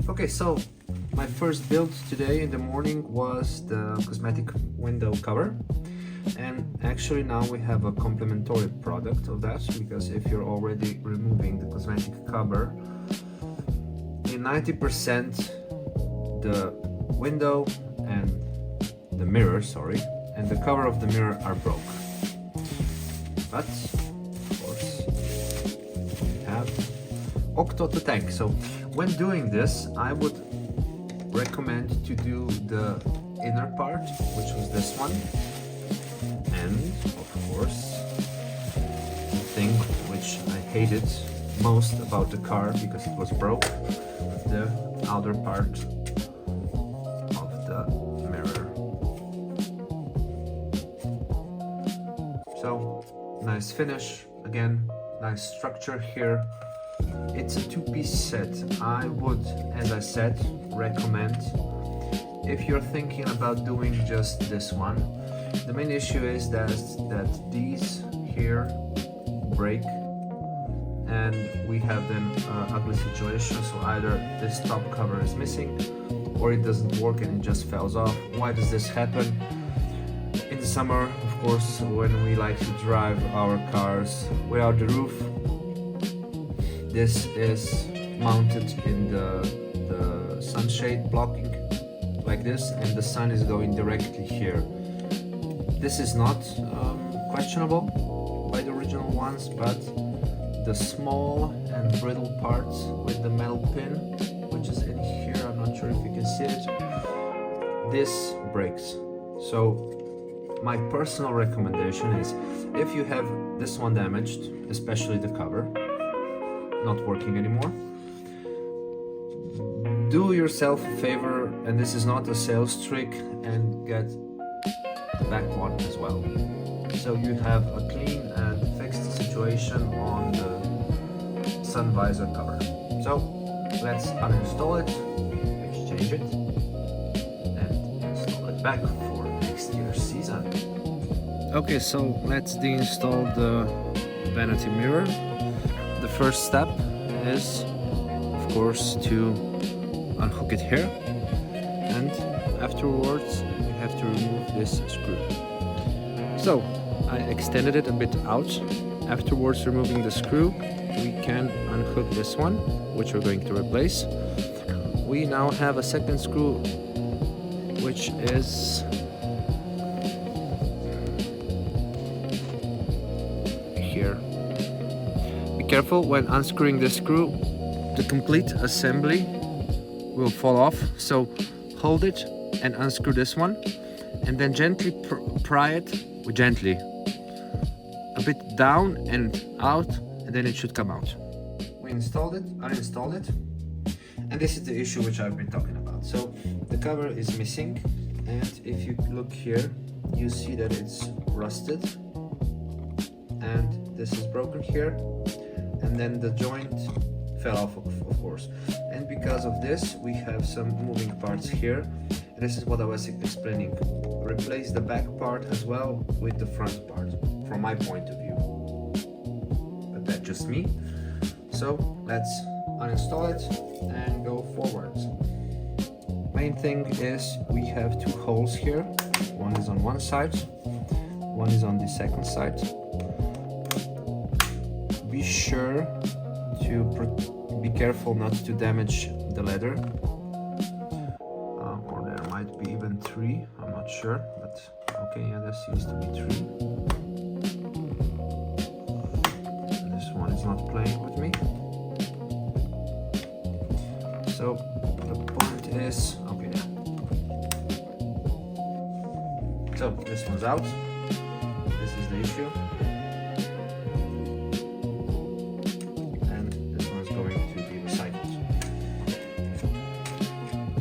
Okay, so my first build today in the morning was the cosmetic window cover, and actually now we have a complementary product of that, because if you're already removing the cosmetic cover, in 90% the window and the mirror, and the cover of the mirror are broke. But of course we have Octo to thank. So when doing this, I would recommend to do the inner part, which was this one, and of course the thing which I hated most about the car because it was broke, the outer part of the mirror. So nice finish, again, nice structure here. It's a two-piece set. I would, as I said, recommend, if you're thinking about doing just this one, the main issue is that these here break, and we have then ugly situation. So either this top cover is missing, or it doesn't work and it just falls off. Why does this happen? In the summer, of course, when we like to drive our cars without the roof, this is mounted in the sunshade blocking like this, and the sun is going directly here. This is not questionable by the original ones, but the small and brittle parts with the metal pin, which is in here, I'm not sure if you can see it, this breaks. So my personal recommendation is, if you have this one damaged, especially the cover not working anymore, do yourself a favor, and this is not a sales trick, and get the back one as well, so you have a clean and fixed situation on the sun visor cover. So let's uninstall it, exchange it, and install it back for next year's season. Okay, so let's deinstall the vanity mirror. The first step is, of course, to unhook it here, and afterwards we have to remove this screw. So I extended it a bit out. Afterwards, removing the screw, we can unhook this one, which we're going to replace. We now have a second screw, which is here. Be careful when unscrewing the screw, the complete assembly will fall off, so hold it and unscrew this one, and then gently pry it, gently, a bit down and out, and then it should come out. We installed it, uninstalled it, and this is the issue which I've been talking about. So the cover is missing, and if you look here, you see that it's rusted, and this is broken here, and then the joint fell off, of course, and because of this we have some moving parts here. This is what I was explaining. Replace the back part as well with the front part, from my point of view, but that's just me. So let's uninstall it and go forwards. Main thing is we have two holes here. One is on one side, one is on the second side. Be sure to be careful not to damage the leather, or there might be even three, I'm not sure, but okay, yeah, there seems to be three. This one is not playing with me. So the point is, okay, yeah. So this one's out, this is the issue.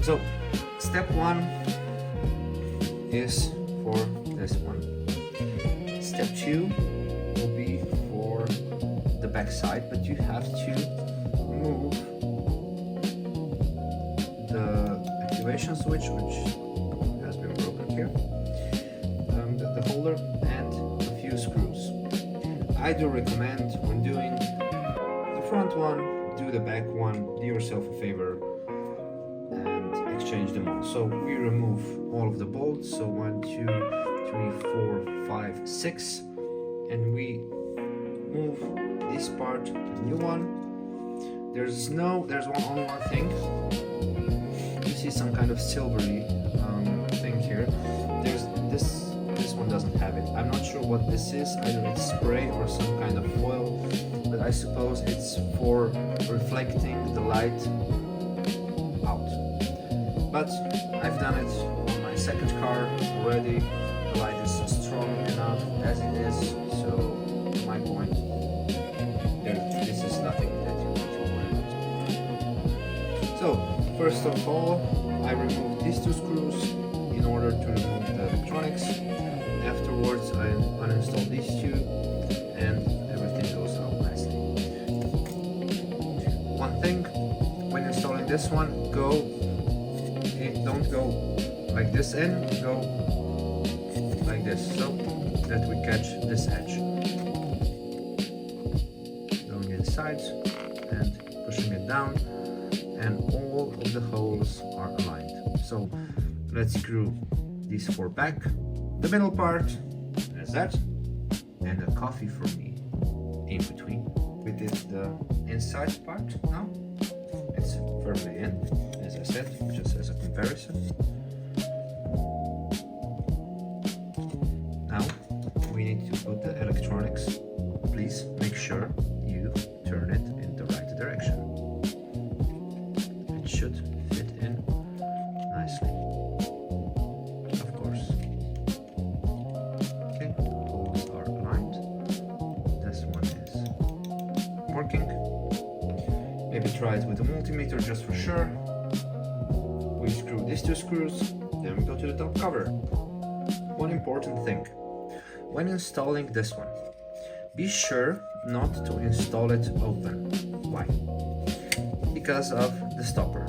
So step one is for this one. Step two will be for the back side, but you have to move the activation switch, which has been broken here, the holder, and a few screws. I do recommend, when doing the front one, do the back one, do yourself a favor, exchange them all. So we remove all of the bolts, so 1, 2, 3, 4, 5, 6, and we move this part to the new one. There's only one thing. You see some kind of silvery thing here. There's this one doesn't have it. I'm not sure what this is, either it's spray or some kind of foil, but I suppose it's for reflecting the light out. But I've done it on my second car already. The light is strong enough as it is, so to my point, this is nothing that you need to worry about. So first of all, I removed these two screws in order to remove the electronics. Afterwards, I uninstall these two, and everything goes out nicely. One thing, when installing this one, don't go like this in, go like this, so that we catch this edge. Going inside and pushing it down, and all of the holes are aligned. So let's screw these four back. The middle part is that, and a coffee for me in between. We did the inside part now. It's firmly in, as I said, just as a comparison. Now we need to put the electronics. Please make sure you turn it in the right direction. It should fit in nicely. Of course. Okay, holes are aligned. This one is working. Maybe try it with a multimeter just for sure. We screw these two screws, then we go to the top cover. One important thing. When installing this one, be sure not to install it open. Why? Because of the stopper.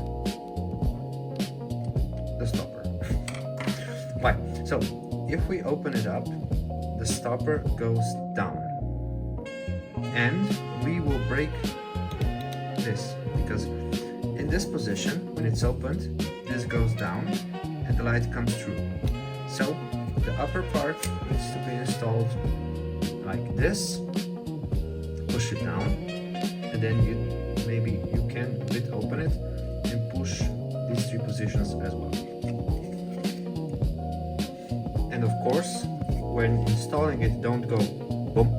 Why? So, if we open it up, the stopper goes down. And we will break this, because in this position, when it's opened, this goes down and the light comes through. So, the upper part needs to be installed like this. Push it down, and then you can open it and push these three positions as well. And of course, when installing it, don't go boom.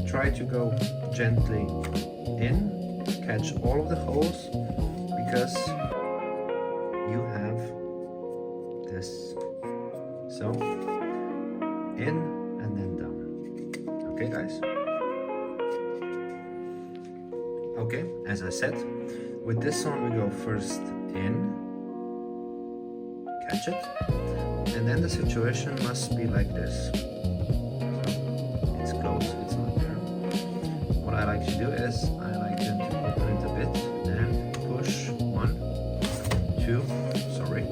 Try to go gently in, catch all of the holes, because you have this. So, in and then down. Okay, guys? Okay, as I said, with this one we go first in, catch it, and then the situation must be like this. So, it's close, it's not there. What I like to do is, I like them to open it a bit, and push 1, 2, 3.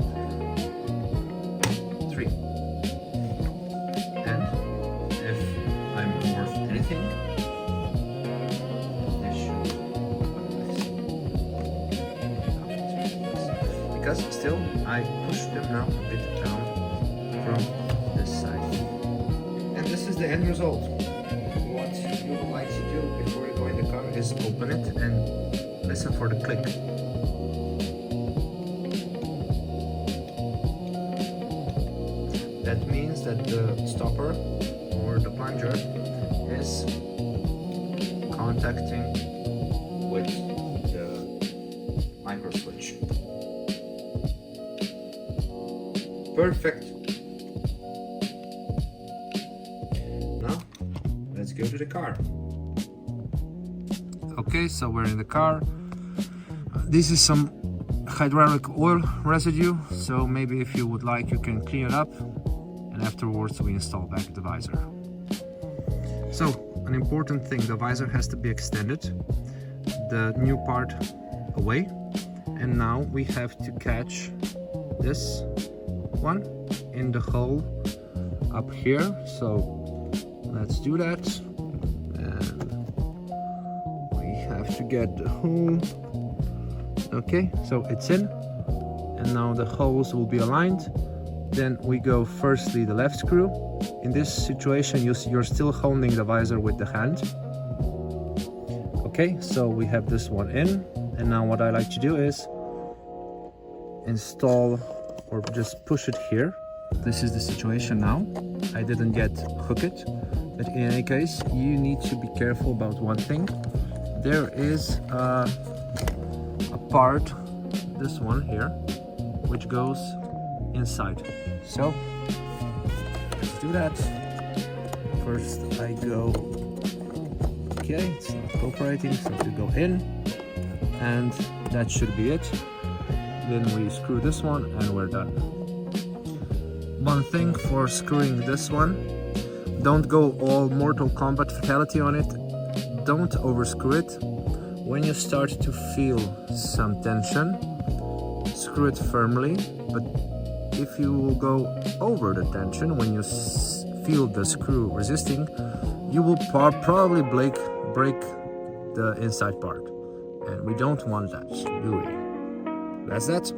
And if I'm worth anything, this should look nice. Because still, I push them now a bit down from this side. And this is the end result. What you would like to do before you go in the car is open it and listen for the click. That means that the stopper or the plunger is contacting with the micro switch. Perfect. Now, let's go to the car. Okay, so we're in the car. This is some hydraulic oil residue, so maybe if you would like, you can clean it up, and afterwards we install back the visor. So, an important thing, the visor has to be extended, the new part away, and now we have to catch this one in the hole up here. So let's do that, and we have to get the hole. Okay, so it's in, and now the holes will be aligned. Then we go firstly the left screw. In this situation you're still holding the visor with the hand. Okay, so we have this one in, and now what I like to do is install or just push it here. This is the situation now. I didn't get hook it, but in any case you need to be careful about one thing. There is a part, this one here, which goes inside. So let's do that. First I go, okay, it's not cooperating, so to go in, and that should be it. Then we screw this one and we're done. One thing for screwing this one, don't go all Mortal Kombat fatality on it. Don't overscrew it. When you start to feel some tension, screw it firmly, but if you will go over the tension when you feel the screw resisting, you will probably break the inside part, and we don't want that, do we? That's that.